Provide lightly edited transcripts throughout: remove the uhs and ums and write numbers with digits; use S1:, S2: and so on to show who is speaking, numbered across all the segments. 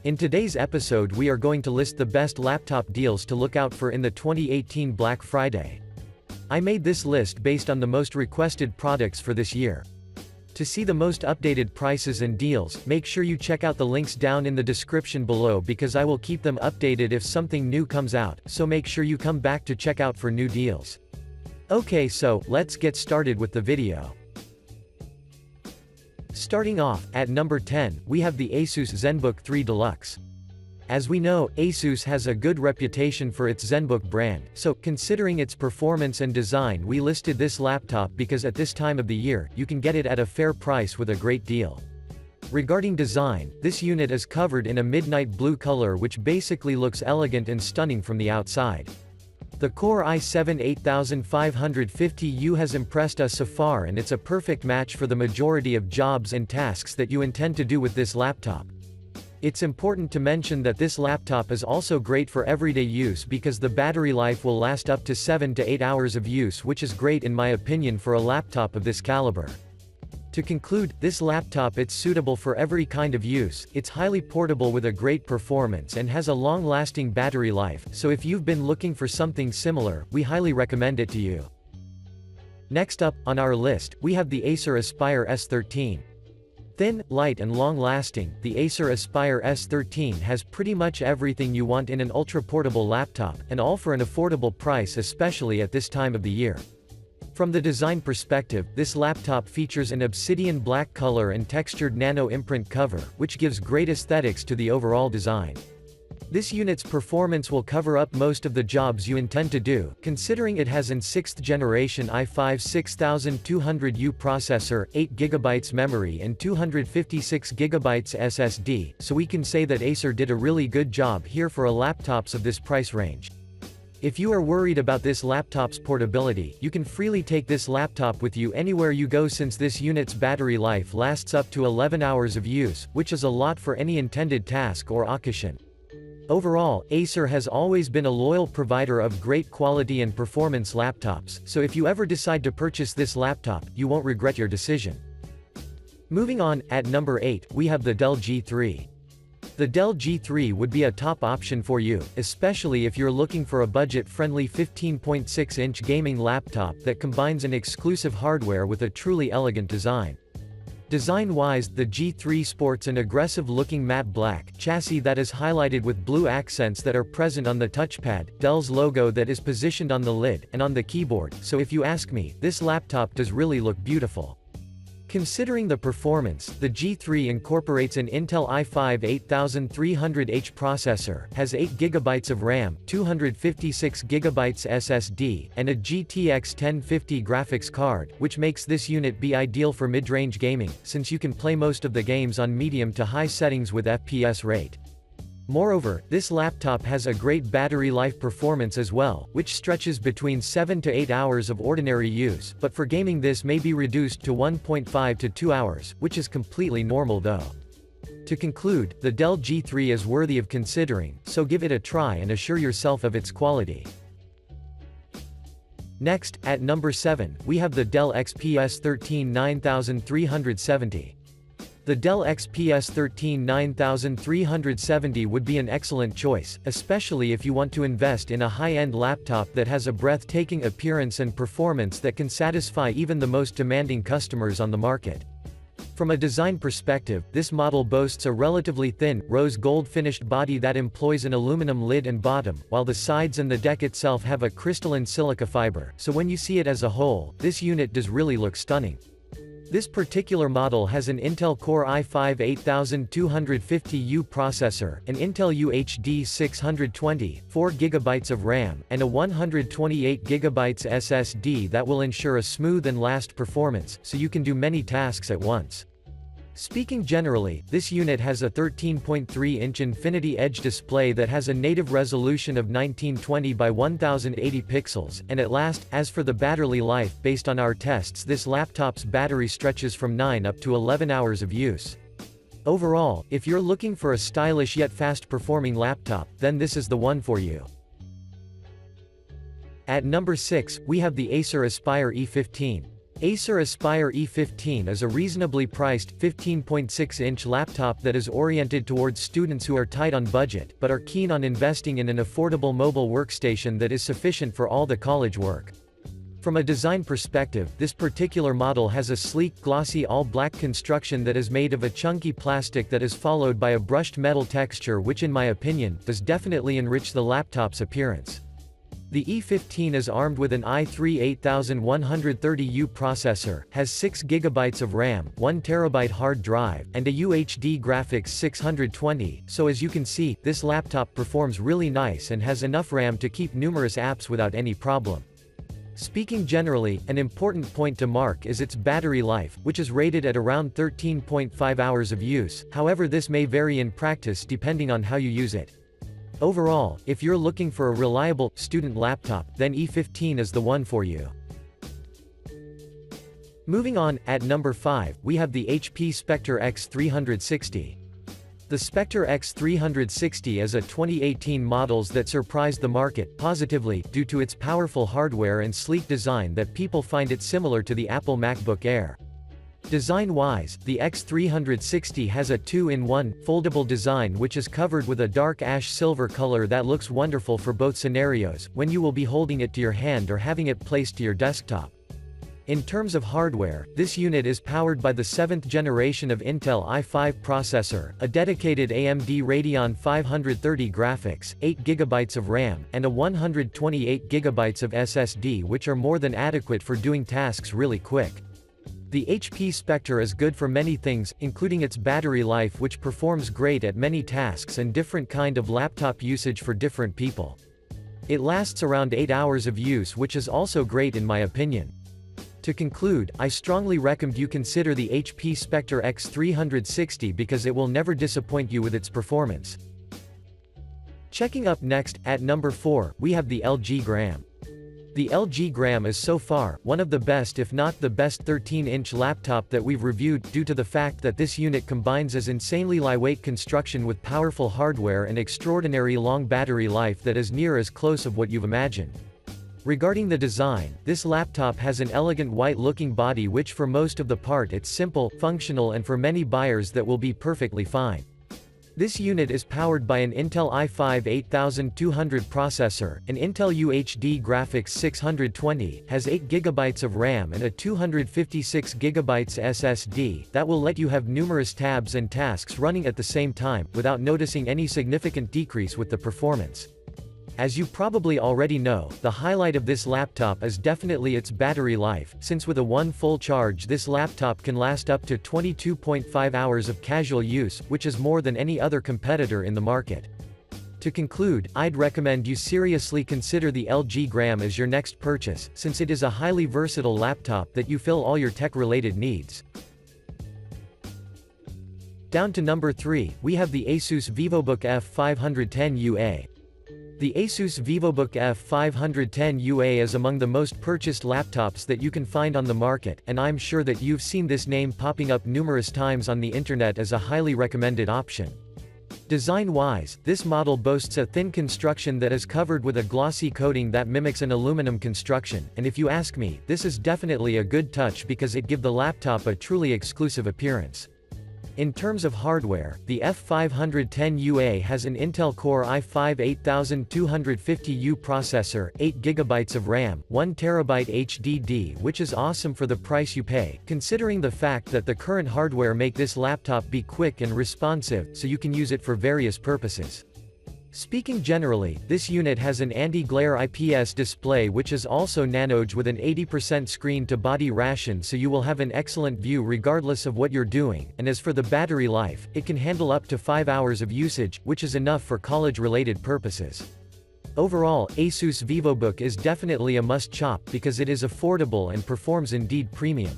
S1: In today's episode we are going to list the best laptop deals to look out for in the 2018 Black Friday. I made this list based on the most requested products for this year. To see the most updated prices and deals, make sure you check out the links down in the description below because I will keep them updated if something new comes out, so make sure you come back to check out for new deals. Okay, so let's get started with the video. Starting off, at number 10, we have the Asus ZenBook 3 Deluxe. As we know, Asus has a good reputation for its ZenBook brand, so, considering its performance and design, we listed this laptop because at this time of the year, you can get it at a fair price with a great deal. Regarding design, this unit is covered in a midnight blue color which basically looks elegant and stunning from the outside. The Core i7-8550U has impressed us so far, and it's a perfect match for the majority of jobs and tasks that you intend to do with this laptop. It's important to mention that this laptop is also great for everyday use because the battery life will last up to 7 to 8 hours of use, which is great in my opinion for a laptop of this caliber. To conclude, this laptop it's suitable for every kind of use, it's highly portable with a great performance and has a long-lasting battery life, so if you've been looking for something similar, we highly recommend it to you. Next up, on our list, we have the Acer Aspire S13. Thin, light and long-lasting, the Acer Aspire S13 has pretty much everything you want in an ultra-portable laptop, and all for an affordable price, especially at this time of the year. From the design perspective, this laptop features an obsidian black color and textured nano imprint cover, which gives great aesthetics to the overall design. This unit's performance will cover up most of the jobs you intend to do, considering it has an 6th generation i5-6200U processor, 8GB memory and 256GB SSD, so we can say that Acer did a really good job here for laptops of this price range. If you are worried about this laptop's portability, you can freely take this laptop with you anywhere you go since this unit's battery life lasts up to 11 hours of use, which is a lot for any intended task or occasion. Overall, Acer has always been a loyal provider of great quality and performance laptops, so if you ever decide to purchase this laptop, you won't regret your decision. Moving on, at number 8, we have the Dell G3. The Dell G3 would be a top option for you, especially if you're looking for a budget-friendly 15.6-inch gaming laptop that combines an exclusive hardware with a truly elegant design. Design-wise, the G3 sports an aggressive-looking matte black chassis that is highlighted with blue accents that are present on the touchpad, Dell's logo that is positioned on the lid, and on the keyboard, so if you ask me, this laptop does really look beautiful. Considering the performance, the G3 incorporates an Intel i5-8300H processor, has 8GB of RAM, 256GB SSD, and a GTX 1050 graphics card, which makes this unit be ideal for mid-range gaming, since you can play most of the games on medium to high settings with FPS rate. Moreover, this laptop has a great battery life performance as well, which stretches between 7 to 8 hours of ordinary use, but for gaming this may be reduced to 1.5 to 2 hours, which is completely normal though. To conclude, the Dell G3 is worthy of considering, so give it a try and assure yourself of its quality. Next, at number 7, we have the Dell XPS 13 9370. The Dell XPS 13 9370 would be an excellent choice, especially if you want to invest in a high-end laptop that has a breathtaking appearance and performance that can satisfy even the most demanding customers on the market. From a design perspective, this model boasts a relatively thin, rose gold finished body that employs an aluminum lid and bottom, while the sides and the deck itself have a crystalline silica fiber, so when you see it as a whole, this unit does really look stunning. This particular model has an Intel Core i5-8250U processor, an Intel UHD 620, 4GB of RAM, and a 128GB SSD that will ensure a smooth and fast performance, so you can do many tasks at once. Speaking generally, this unit has a 13.3-inch Infinity Edge display that has a native resolution of 1920 by 1080 pixels, and at last, as for the battery life, based on our tests this laptop's battery stretches from 9 up to 11 hours of use. Overall, if you're looking for a stylish yet fast-performing laptop, then this is the one for you. At number 6, we have the Acer Aspire E15. Acer Aspire E15 is a reasonably priced 15.6-inch laptop that is oriented towards students who are tight on budget but are keen on investing in an affordable mobile workstation that is sufficient for all the college work. From a design perspective, this particular model has a sleek, glossy all-black construction that is made of a chunky plastic that is followed by a brushed metal texture which in my opinion, does definitely enrich the laptop's appearance. The E15 is armed with an i3 8130U processor, has 6GB of RAM, 1TB hard drive, and a UHD Graphics 620, so as you can see, this laptop performs really nice and has enough RAM to keep numerous apps without any problem. Speaking generally, an important point to mark is its battery life, which is rated at around 13.5 hours of use, however this may vary in practice depending on how you use it. Overall, if you're looking for a reliable, student laptop, then E15 is the one for you. Moving on, at number 5, we have the HP Spectre X360. The Spectre X360 is a 2018 model that surprised the market, positively, due to its powerful hardware and sleek design that people find it similar to the Apple MacBook Air. Design-wise, the X360 has a 2-in-1, foldable design which is covered with a dark ash silver color that looks wonderful for both scenarios, when you will be holding it to your hand or having it placed to your desktop. In terms of hardware, this unit is powered by the 7th generation of Intel i5 processor, a dedicated AMD Radeon 530 graphics, 8GB of RAM, and a 128GB of SSD which are more than adequate for doing tasks really quick. The HP Spectre is good for many things, including its battery life which performs great at many tasks and different kind of laptop usage for different people. It lasts around 8 hours of use which is also great in my opinion. To conclude, I strongly recommend you consider the HP Spectre X360 because it will never disappoint you with its performance. Checking up next, at number 4, we have the LG Gram. The LG Gram is so far, one of the best if not the best 13-inch laptop that we've reviewed, due to the fact that this unit combines as insanely lightweight construction with powerful hardware and extraordinary long battery life that is near as close of what you've imagined. Regarding the design, this laptop has an elegant white-looking body which for most of the part it's simple, functional and for many buyers that will be perfectly fine. This unit is powered by an Intel i5 8200 processor, an Intel UHD Graphics 620, has 8GB of RAM and a 256GB SSD, that will let you have numerous tabs and tasks running at the same time, without noticing any significant decrease with the performance. As you probably already know, the highlight of this laptop is definitely its battery life, since with a one full charge this laptop can last up to 22.5 hours of casual use, which is more than any other competitor in the market. To conclude, I'd recommend you seriously consider the LG Gram as your next purchase, since it is a highly versatile laptop that you fill all your tech-related needs. Down to number 3, we have the Asus VivoBook F510 UA. The Asus VivoBook F510 UA is among the most purchased laptops that you can find on the market, and I'm sure that you've seen this name popping up numerous times on the internet as a highly recommended option. Design-wise, this model boasts a thin construction that is covered with a glossy coating that mimics an aluminum construction, and if you ask me, this is definitely a good touch because it gives the laptop a truly exclusive appearance. In terms of hardware, the F510 UA has an Intel Core i5 8250U processor, 8GB of RAM, 1TB HDD which is awesome for the price you pay, considering the fact that the current hardware make this laptop be quick and responsive, so you can use it for various purposes. Speaking generally, this unit has an anti-glare IPS display which is also nanoed with an 80% screen-to-body ration, so you will have an excellent view regardless of what you're doing, and as for the battery life, it can handle up to 5 hours of usage, which is enough for college-related purposes. Overall, Asus VivoBook is definitely a must-shop because it is affordable and performs indeed premium.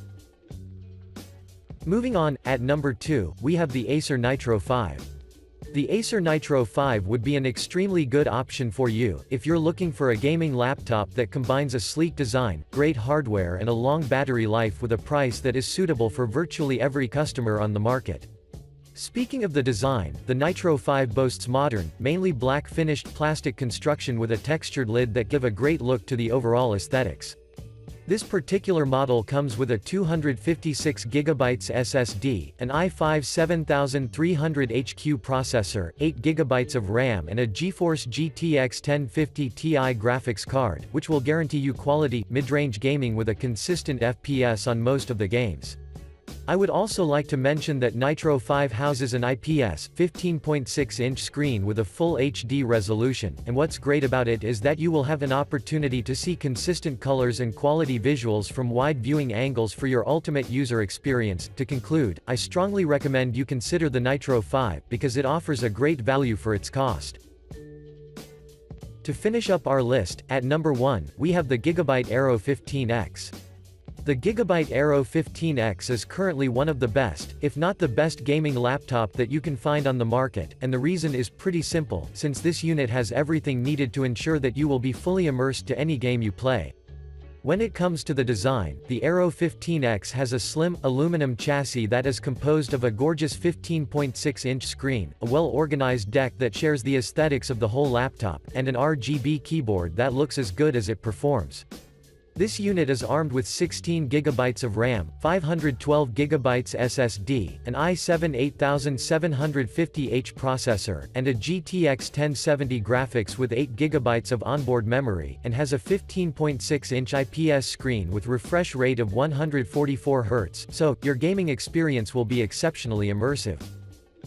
S1: Moving on, at number 2, we have the Acer Nitro 5. The Acer Nitro 5 would be an extremely good option for you, if you're looking for a gaming laptop that combines a sleek design, great hardware and a long battery life with a price that is suitable for virtually every customer on the market. Speaking of the design, the Nitro 5 boasts modern, mainly black finished plastic construction with a textured lid that give a great look to the overall aesthetics. This particular model comes with a 256GB SSD, an i5 7300HQ processor, 8GB of RAM and a GeForce GTX 1050 Ti graphics card, which will guarantee you quality, mid-range gaming with a consistent FPS on most of the games. I would also like to mention that Nitro 5 houses an IPS 15.6-inch screen with a full HD resolution, and what's great about it is that you will have an opportunity to see consistent colors and quality visuals from wide viewing angles for your ultimate user experience. To conclude, I strongly recommend you consider the Nitro 5 because it offers a great value for its cost. To finish up our list, at number 1, we have the Gigabyte Aero 15X. The Gigabyte Aero 15X is currently one of the best, if not the best gaming laptop that you can find on the market, and the reason is pretty simple, since this unit has everything needed to ensure that you will be fully immersed to any game you play. When it comes to the design, the Aero 15X has a slim, aluminum chassis that is composed of a gorgeous 15.6-inch screen, a well-organized deck that shares the aesthetics of the whole laptop, and an RGB keyboard that looks as good as it performs. This unit is armed with 16GB of RAM, 512GB SSD, an i7 8750H processor, and a GTX 1070 graphics with 8GB of onboard memory, and has a 15.6-inch IPS screen with refresh rate of 144 Hz, so, your gaming experience will be exceptionally immersive.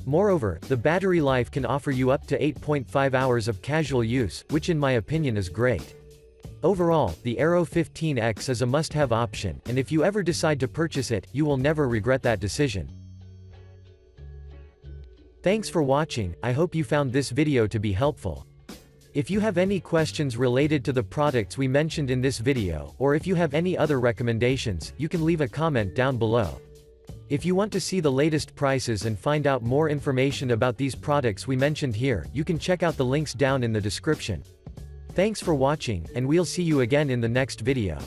S1: Moreover, the battery life can offer you up to 8.5 hours of casual use, which in my opinion is great. Overall, the Aero 15X is a must-have option, and if you ever decide to purchase it, you will never regret that decision. Thanks for watching, I hope you found this video to be helpful. If you have any questions related to the products we mentioned in this video, or if you have any other recommendations, you can leave a comment down below. If you want to see the latest prices and find out more information about these products we mentioned here, you can check out the links down in the description. Thanks for watching, and we'll see you again in the next video.